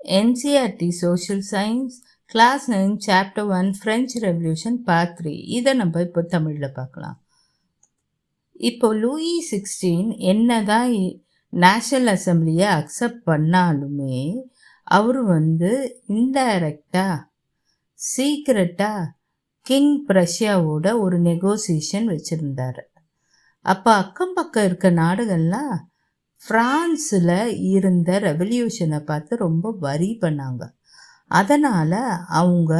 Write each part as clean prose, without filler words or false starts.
NCERT Social Science Class 9 Chapter 1 French Revolution Part 3 இதை நம்ம இப்போ தமிழில் பார்க்கலாம். இப்போ லூயி 16 என்னதான் நேஷனல் அசம்பிளியை அக்செப்ட் பண்ணாலுமே அவர் இன்டைரக்டாக சீக்ரெட்டாக கிங் பிரஷ்யாவோட ஒரு நெகோசியேஷன் வச்சுருந்தார். அப்போ அக்கம் பக்கம் இருக்க நாடுகள்லாம் ஃப்ரான்ஸில் இருந்த ரெவல்யூஷனை பார்த்து ரொம்ப வரி பண்ணாங்க. அதனால் அவங்க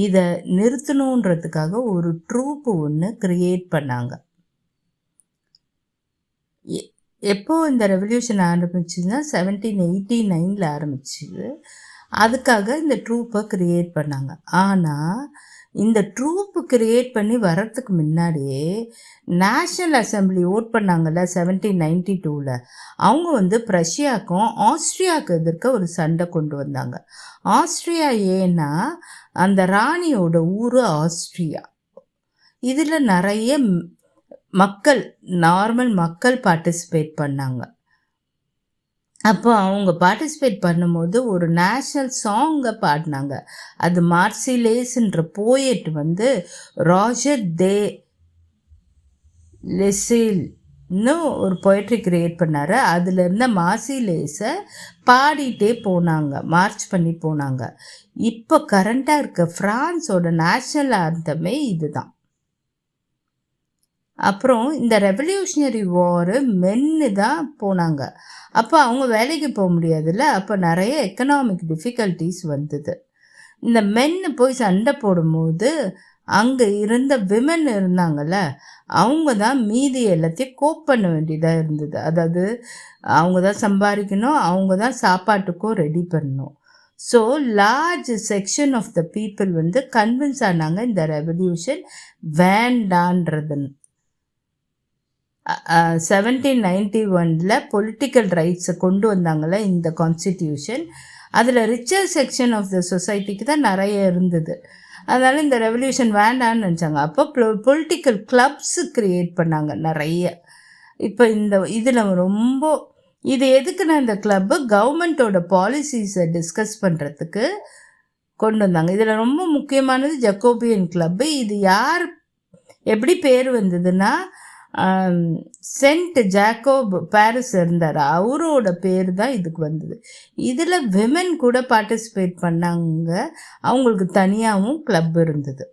இதை நிறுத்தணுன்றதுக்காக ஒரு ட்ரூப்பு ஒன்று க்ரியேட் பண்ணாங்க. எப்போ இந்த ரெவல்யூஷன் ஆரம்பிச்சுன்னா 1789 ஆரம்பிச்சுது. அதுக்காக இந்த ட்ரூப்பை க்ரியேட் பண்ணாங்க. ஆனால் இந்த ட்ரூப்பு க்ரியேட் பண்ணி வர்றதுக்கு முன்னாடியே நேஷ்னல் அசம்பிளி ஓட் பண்ணாங்கல்ல 1792 அவங்க பிரஷ்யாவுக்கும் ஆஸ்ட்ரியாவுக்கு எதிர்க்க ஒரு சண்டை கொண்டு வந்தாங்க. ஆஸ்ட்ரியா ஏன்னா அந்த ராணியோட ஊர் ஆஸ்ட்ரியா. இதில் நிறைய நார்மல் மக்கள் பார்ட்டிசிபேட் பண்ணாங்க. அப்போ அவங்க பார்ட்டிசிபேட் பண்ணும்போது ஒரு நேஷ்னல் சாங்கை பாடினாங்க. அது மார்சிலேஸ்ன்ற போயட் ராஜர் தே லெசில்னு ஒரு போய்ட்ரி கிரியேட் பண்ணார். அதில் இருந்த மார்சிலேஸை பாடிட்டே போனாங்க, மார்ச் பண்ணி போனாங்க. இப்போ கரண்டாக இருக்க ஃப்ரான்ஸோட நேஷ்னல் ஆந்தமே இதுதான். அப்புறம் இந்த ரெவல்யூஷனரி வாரு மென்னு தான் போனாங்க. அப்போ அவங்க வேலைக்கு போக முடியாதுல்ல. அப்போ நிறைய எக்கனாமிக் டிஃபிகல்ட்டிஸ் வந்தது. இந்த மென்னு போய் சண்டை போடும்போது அங்கே இருந்த விமன் இருந்தாங்கல்ல, அவங்க தான் மீதி எல்லாத்தையும் கோப் பண்ண வேண்டியதாக இருந்தது. அதாவது அவங்க தான் சம்பாதிக்கணும், அவங்க தான் சாப்பாட்டுக்கும் ரெடி பண்ணணும். So large section of the people convince ஆனாங்க இந்த ரெவல்யூஷன் வேண்டான்றது. 1791 பொலிட்டிக்கல் ரைட்ஸை கொண்டு வந்தாங்களே இந்த கான்ஸ்டிடியூஷன். அதில் ரிச்சர் செக்ஷன் ஆஃப் த சொசைட்டிக்கு தான் நிறைய இருந்தது. அதனால் இந்த ரெவல்யூஷன் வேண்டான்னு நினச்சாங்க. அப்போ பொலிட்டிக்கல் கிளப்ஸு க்ரியேட் பண்ணாங்க நிறைய. இப்போ இதில் இது எதுக்குன்னா இந்த கிளப்பு கவர்மெண்ட்டோட பாலிசிஸை டிஸ்கஸ் பண்ணுறதுக்கு கொண்டு வந்தாங்க. இதில் ரொம்ப முக்கியமானது ஜக்கோபியன் கிளப்பு. இது எப்படி பேர் வந்ததுன்னா சென்ட் ஜாக்கோப் பாரிஸ் இருந்தார், அவரோட பேர் தான் இதுக்கு வந்தது. இதில் விமன் கூட பார்ட்டிசிபேட் பண்ணாங்க. அவங்களுக்கு தனியாகவும் கிளப் இருந்தது.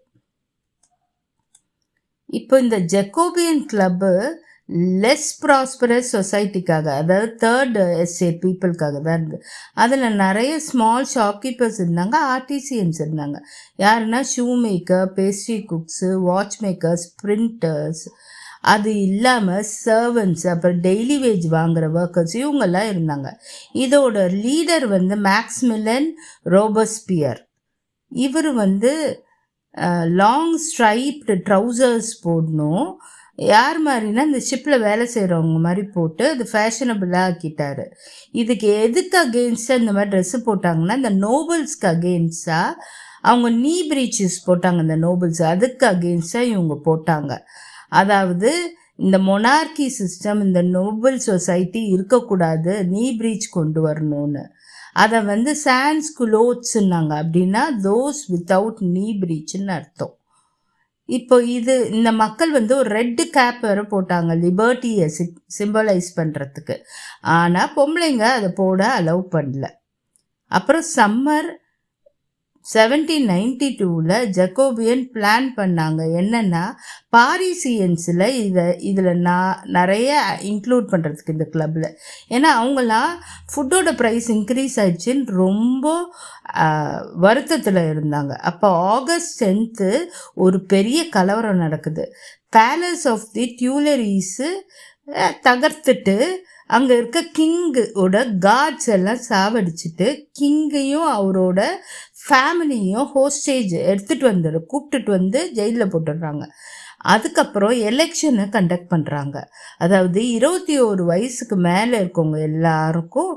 இப்போ இந்த ஜக்கோபியன் கிளப்பு லெஸ் ப்ராஸ்பரஸ் சொசைட்டிக்காக, அதாவது தேர்ட் எஸ்டேட் பீப்புளுக்காக தான் இருந்தது. அதில் நிறைய ஸ்மால் ஷாப்கீப்பர்ஸ் இருந்தாங்க, ஆர்டிசியன்ஸ் இருந்தாங்க. யாருன்னா shoe maker, pastry குக்ஸு, watch makers, printers, அது இல்லாமல் சர்வன்ட்ஸ், அப்புறம் டெய்லி வேஜ் வாங்குகிற ஒர்க்கர்ஸ், இவங்கெல்லாம் இருந்தாங்க. இதோட லீடர் மேக்ஸ்மில்லன் ரோபஸ்பியர். இவர் லாங் ஸ்ட்ரைப்டு ட்ரௌசர்ஸ் போடணும். யார் மாதிரினா இந்த ஷிப்பில் வேலை செய்கிறவங்க மாதிரி போட்டு அது ஃபேஷனபிளாக ஆக்கிட்டார். எதுக்கு அகெயின்ஸ்டாக இந்த மாதிரி ட்ரெஸ்ஸு போட்டாங்கன்னா இந்த நோபல்ஸ்க்கு அகெயின்ஸ்டாக அவங்க நீ பிரீச்சஸ் போட்டாங்க. இந்த நோபல்ஸ் அதுக்கு அகெயின்ஸ்டாக இவங்க போட்டாங்க. அதாவது இந்த மொனார்கி சிஸ்டம், இந்த நோபல் சொசைட்டி இருக்கக்கூடாது, நீ பிரீச் கொண்டு வரணும்னு. அதை சான்ஸ் குலோத்ஸ்ன்னாங்க. அப்படின்னா தோஸ் வித்தவுட் நீ பிரீச்னு அர்த்தம். இப்போ இந்த மக்கள் ஒரு ரெட்டு கேப் வேறு போட்டாங்க, லிபர்ட்டியை சிம்பலைஸ் பண்ணுறதுக்கு. ஆனால் பொம்பளைங்க அதை போட அலோவ் பண்ணல. அப்புறம் சம்மர் 1792 ஜக்கோபியன் பிளான் பண்ணாங்க. என்னென்னா பாரிசியன்ஸில் இதில் நிறைய இன்க்ளூட் பண்ணுறதுக்கு இந்த கிளப்பில். ஏன்னா அவங்களாம் ஃபுட்டோட ப்ரைஸ் இன்க்ரீஸ் ஆயிடுச்சுன்னு ரொம்ப வருத்தத்தில் இருந்தாங்க. அப்போ ஆகஸ்ட் 10 ஒரு பெரிய கலவரம் நடக்குது. பேலஸ் ஆஃப் தி டியூலரீஸு தகர்த்துட்டு அங்கே இருக்க கிங்கோட கார்ட்ஸ் எல்லாம் சாவடிச்சுட்டு கிங்கையும் அவரோட ஃபேமிலியும் ஹோஸ்டேஜ் கூப்பிட்டுட்டு ஜெயிலில் போட்டுடுறாங்க. அதுக்கப்புறம் எலெக்ஷனை கண்டக்ட் பண்ணுறாங்க. அதாவது 21 வயசுக்கு மேலே இருக்கவங்க எல்லாருக்கும்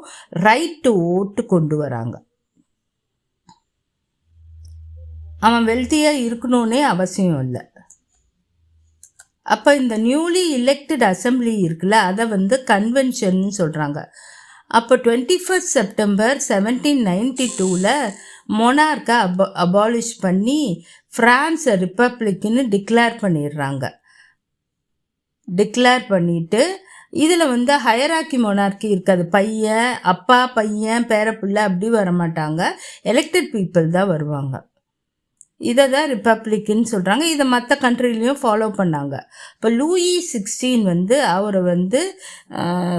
ரைட் டு ஓட்டு கொண்டு வராங்க. அவன் வெல்த்தியாக இருக்கணும்னே அவசியம் இல்லை. அப்போ இந்த நியூலி எலெக்டட் அசம்பிளி இருக்குல்ல, அதை கன்வென்ஷன் சொல்கிறாங்க. அப்போ 21 செப்டம்பர் 1792 மொனார்க்கை அபாலிஷ் பண்ணி ஃப்ரான்ஸை ரிப்பப்ளிக்னு டிக்ளேர் பண்ணிட்டு இதில் ஹயராக்கி மொனார்க்கி இருக்காது. பையன் அப்பா பையன் பேரப்பிள்ளை அப்படி வரமாட்டாங்க, எலெக்டட் பீப்புள் தான் வருவாங்க. இதை தான் ரிப்பப்ளிக்குன்னு சொல்கிறாங்க. இதை மற்ற கண்ட்ரிலையும் ஃபாலோ பண்ணாங்க. இப்போ லூயி 16 அவரை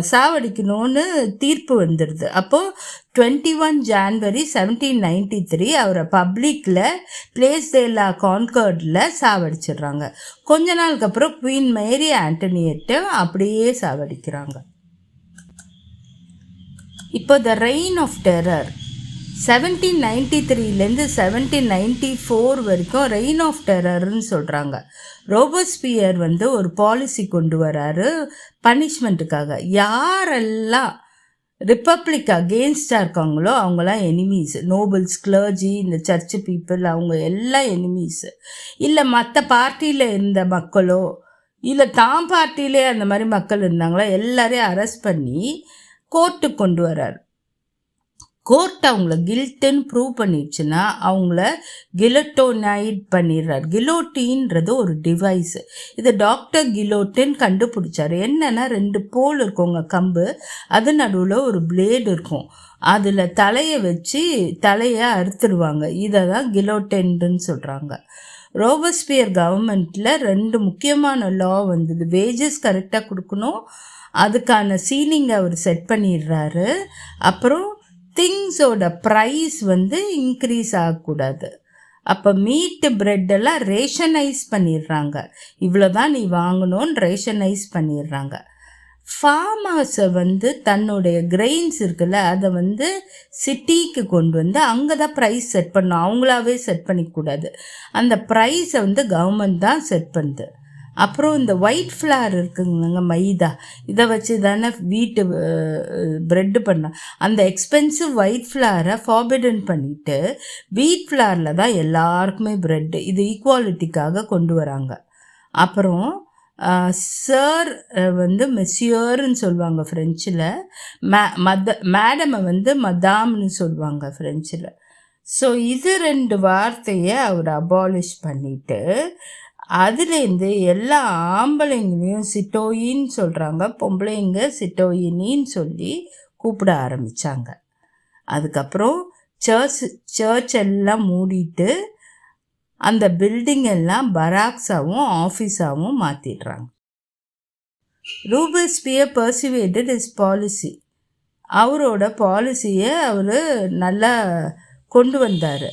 சாவடிக்கணும்னு தீர்ப்பு வந்துடுது. அப்போது 21 ஜான்வரி 1793 அவரை பப்ளிக்கில் பிளேஸ் தே லா கான்கர்டில் சாவடிச்சிடுறாங்க. கொஞ்ச நாளுக்கு அப்புறம் குவீன் மேரி ஆண்டனியட்டை அப்படியே சாவடிக்கிறாங்க. இப்போ த ரெயின் ஆஃப் டெரர் 1793 1794 வரைக்கும் ரெயின் ஆஃப் டெரர்னு சொல்கிறாங்க. ரோபஸ்பியர் ஒரு பாலிசி கொண்டு வராரு பனிஷ்மெண்ட்டுக்காக. யாரெல்லாம் ரிப்பப்ளிக் அகெயின்ஸ்டாக இருக்காங்களோ அவங்களாம் எனிமீஸ். நோபல்ஸ், கிளர்ஜி, இந்த சர்ச்சு பீப்புள் அவங்க எல்லாம் எனிமீஸு. இல்லை மற்ற பார்ட்டியில் இருந்த மக்களோ இல்லை தான் பார்ட்டியிலே அந்த மாதிரி மக்கள் இருந்தாங்களோ எல்லாரையும் அரெஸ்ட் பண்ணி கோர்ட்டுக்கு கொண்டு வராரு. கோர்ட் அவங்கள கில்ட்டுன்னு ப்ரூவ் பண்ணிடுச்சுன்னா அவங்கள கிலோட்டோனைட் பண்ணிடுறார். கிலோட்டின்றது ஒரு டிவைஸு. இது டாக்டர் கிலோட்டின் கண்டுபிடிச்சார். என்னென்னா 2 போல் இருக்குங்க கம்பு, அது நடுவில் ஒரு பிளேடு இருக்கும். அதில் தலையை வச்சு தலையை அறுத்துடுவாங்க. இதை தான் கிலோட்டின்னு சொல்கிறாங்க. ரோபஸ்பியர் கவர்மெண்ட்டில் 2 முக்கியமான லா வந்தது. வேஜஸ் கரெக்டாக கொடுக்கணும், அதுக்கான சீலிங் அவர் செட் பண்ணிடுறாரு. அப்புறம் திங்ஸோட ப்ரைஸ் இன்க்ரீஸ் ஆகக்கூடாது. அப்போ மீட்டு பிரெட்டெல்லாம் ரேஷனைஸ் பண்ணிடுறாங்க. இவ்வளோ தான் நீ வாங்கணும்னு ரேஷனைஸ் பண்ணிடுறாங்க. ஃபார்மர்ஸை தன்னுடைய கிரெயின்ஸ் இருக்குல்ல அதை சிட்டிக்கு கொண்டு அங்கே தான் ப்ரைஸ் செட் பண்ணணும். அவங்களாவே செட் பண்ணிக்கூடாது. அந்த ப்ரைஸை கவர்மெண்ட் தான் செட் பண்ணுது. அப்புறம் இந்த ஒயிட் ஃப்ளார் இருக்குங்க, மைதா, இதை வச்சு தானே வீட்டு ப்ரெட்டு பண்ண. அந்த எக்ஸ்பென்சிவ் ஒயிட் ஃப்ளாரை ஃபார்பிடன் பண்ணிவிட்டு வீட் ஃப்ளாரில் தான் எல்லாருக்குமே ப்ரெட்டு. இது ஈக்குவாலிட்டிக்காக கொண்டு வராங்க. அப்புறம் சார் மெசியர்ன்னு சொல்லுவாங்க ஃப்ரெஞ்சில். மேடமை மதாம்னு சொல்லுவாங்க ஃப்ரெஞ்சில். ஸோ இது 2 வார்த்தையை அவர் அபாலிஷ் பண்ணிவிட்டு அதுலேருந்து எல்லா ஆம்பளைங்களையும் சிட்டோயின்னு சொல்கிறாங்க, பொம்பளைங்க சிட்டோயினின்னு சொல்லி கூப்பிட ஆரம்பித்தாங்க. அதுக்கப்புறம் சர்ச் எல்லாம் மூடிட்டு அந்த பில்டிங் எல்லாம் பராக்ஸாகவும் ஆஃபீஸாகவும் மாற்றிடுறாங்க. ரூபஸ்பியர் பர்சிவேட்டட் இஸ் பாலிசி. அவரோட பாலிசியை அவர் நல்லா கொண்டு வந்தார்.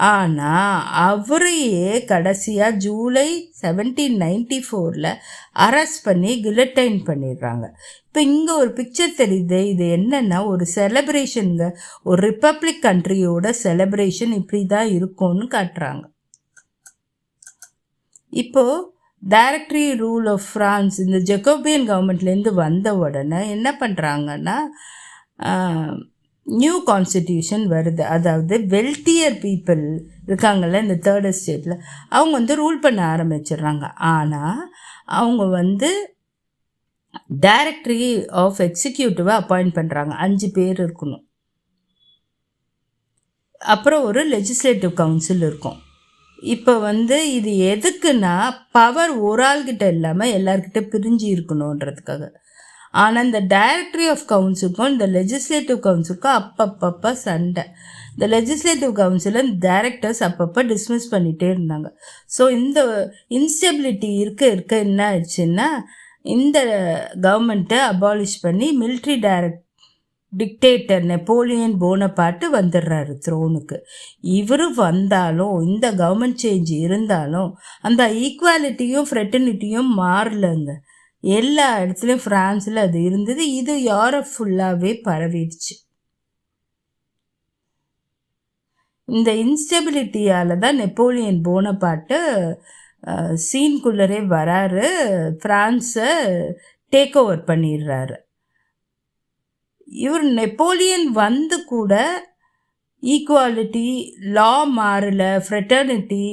ஆனால் அவரையே கடைசியாக ஜூலை 1794 அரெஸ்ட் பண்ணி கிலட்டைன் பண்ணிடுறாங்க. இப்போ இங்கே ஒரு பிக்சர் தெரியுது. இது என்னென்னா ஒரு செலிப்ரேஷனுங்க. ஒரு ரிப்பப்ளிக் கண்ட்ரியோட செலிப்ரேஷன் இப்படி தான் இருக்கும்னு காட்டுறாங்க. இப்போது டைரக்டரி ரூல் ஆஃப் ஃப்ரான்ஸ் இந்த ஜெக்கோபியன் கவர்மெண்ட்லேருந்து வந்த உடனே என்ன பண்ணுறாங்கன்னா நியூ கான்ஸ்டிடியூஷன் வருது. அதாவது வெல்த்தியர் பீப்புள் இருக்காங்கள்ல இந்த 3rd எஸ்டேட்டில், அவங்க ரூல் பண்ண ஆரம்பிச்சிடுறாங்க. ஆனால் அவங்க டைரக்டரி ஆஃப் எக்ஸிக்யூட்டிவை அப்பாயிண்ட் பண்ணுறாங்க. 5 பேர் இருக்கணும். அப்புறம் ஒரு லெஜிஸ்லேட்டிவ் கவுன்சில் இருக்கும். இப்போ இது எதுக்குன்னா பவர் ஒரு ஆள்கிட்ட இல்லாமல் எல்லார்கிட்ட பிரிஞ்சு இருக்கணுன்றதுக்காக. ஆனால் இந்த டைரக்டரி ஆஃப் கவுன்சிலுக்கும் இந்த லெஜிஸ்லேட்டிவ் கவுன்சிலுக்கும் அப்பப்போ சண்டை. இந்த லெஜிஸ்லேட்டிவ் கவுன்சிலில் டைரக்டர்ஸ் அப்பப்போ டிஸ்மிஸ் பண்ணிகிட்டே இருந்தாங்க. ஸோ இந்த இன்ஸ்டெபிலிட்டி இருக்க என்ன ஆயிடுச்சுன்னா இந்த கவர்மெண்ட்டை அபாலிஷ் பண்ணி மிலிட்ரி டிக்டேட்டர் நெப்போலியன் போனபார்ட் வந்துடுறாரு த்ரோனுக்கு. இவர் வந்தாலும் இந்த கவர்மெண்ட் சேஞ்ச் இருந்தாலும் அந்த ஈக்குவாலிட்டியும் ஃப்ரெட்டர்னிட்டியும் மாறலைங்க. எல்லா இடத்துலையும் ஃப்ரான்ஸில் அது இருந்தது. இது யூரோப் ஃபுல்லாகவே பரவிடுச்சு. இந்த இன்ஸ்டெபிலிட்டியால் தான் நெப்போலியன் போனபார்ட்டு சீன்குள்ளரே வராரு, ஃப்ரான்ஸை டேக் ஓவர் பண்ணிடுறாரு. இவர் நெப்போலியன் கூட ஈக்குவாலிட்டி, லா மாறல, ஃப்ரெட்டர்னிட்டி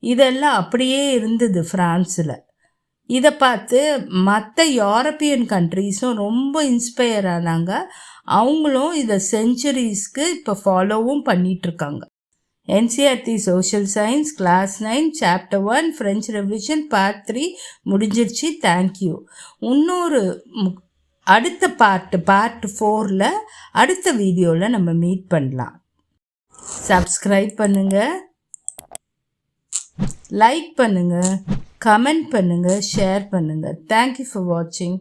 இதெல்லாம் அப்படியே இருந்தது ஃப்ரான்ஸில். இதை பார்த்து மற்ற யூரோப்பியன் கண்ட்ரீஸும் ரொம்ப இன்ஸ்பயர் ஆனாங்க. அவங்களும் இதை செஞ்சுரிஸ்க்கு இப்போ ஃபாலோவும் பண்ணிகிட்ருக்காங்க. NCERT social science class 9 chapter 1 French revolution part 3 முடிஞ்சிருச்சு. தேங்க்யூ. இன்னொரு அடுத்த பார்ட் 4ல் அடுத்த வீடியோவில் நம்ம மீட் பண்ணலாம். சப்ஸ்கிரைப் பண்ணுங்கள், லைக் பண்ணுங்கள், கமெண்ட் பண்ணுங்கள், ஷேர் பண்ணுங்கள். தேங்க்யூ ஃபார் வாட்சிங்.